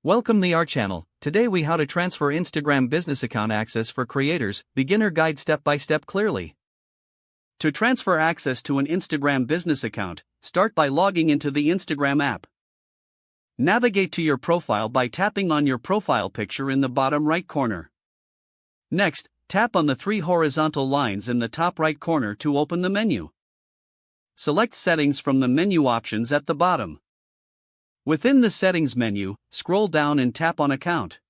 Welcome to our channel. Today we how to transfer Instagram business account access for creators, beginner guide step by step clearly. To transfer access to an Instagram business account, start by logging into the Instagram app. Navigate to your profile by tapping on your profile picture in the bottom right corner. Next, tap on the three horizontal lines in the top right corner to open the menu. Select Settings from the menu options at the bottom. Within the Settings menu, scroll down and tap on Account.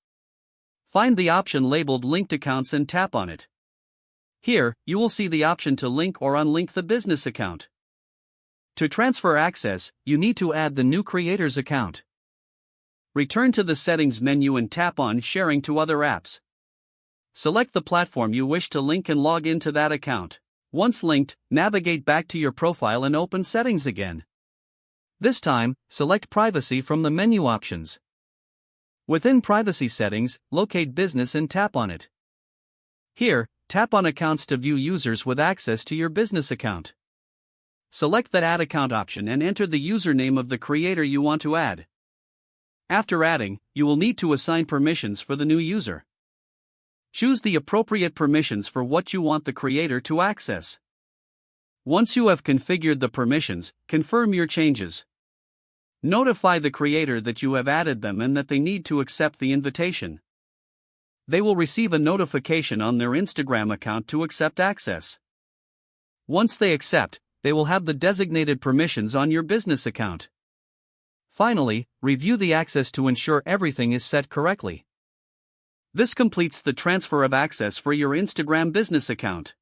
Find the option labeled Linked Accounts and tap on it. Here, you will see the option to link or unlink the business account. To transfer access, you need to add the new creator's account. Return to the Settings menu and tap on Sharing to other apps. Select the platform you wish to link and log into that account. Once linked, navigate back to your profile and open Settings again. This time, select Privacy from the menu options. Within Privacy settings, locate Business and tap on it. Here, tap on Accounts to view users with access to your business account. Select that Add Account option and enter the username of the creator you want to add. After adding, you will need to assign permissions for the new user. Choose the appropriate permissions for what you want the creator to access. Once you have configured the permissions, confirm your changes. Notify the creator that you have added them and that they need to accept the invitation. They will receive a notification on their Instagram account to accept access. Once they accept, they will have the designated permissions on your business account. Finally, review the access to ensure everything is set correctly. This completes the transfer of access for your Instagram business account.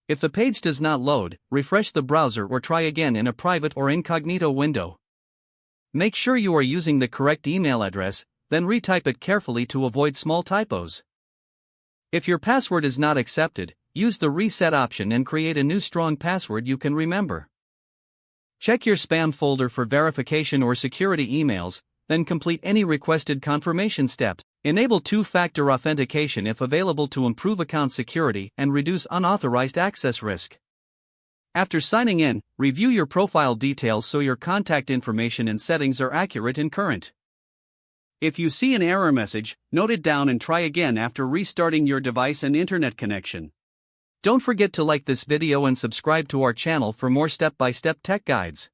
If the page does not load, refresh the browser or try again in a private or incognito window. Make sure you are using the correct email address, then retype it carefully to avoid small typos. If your password is not accepted, use the reset option and create a new strong password you can remember. Check your spam folder for verification or security emails, then complete any requested confirmation steps. Enable two-factor authentication if available to improve account security and reduce unauthorized access risk. After signing in, review your profile details so your contact information and settings are accurate and current. If you see an error message, note it down and try again after restarting your device and internet connection. Don't forget to like this video and subscribe to our channel for more step-by-step tech guides.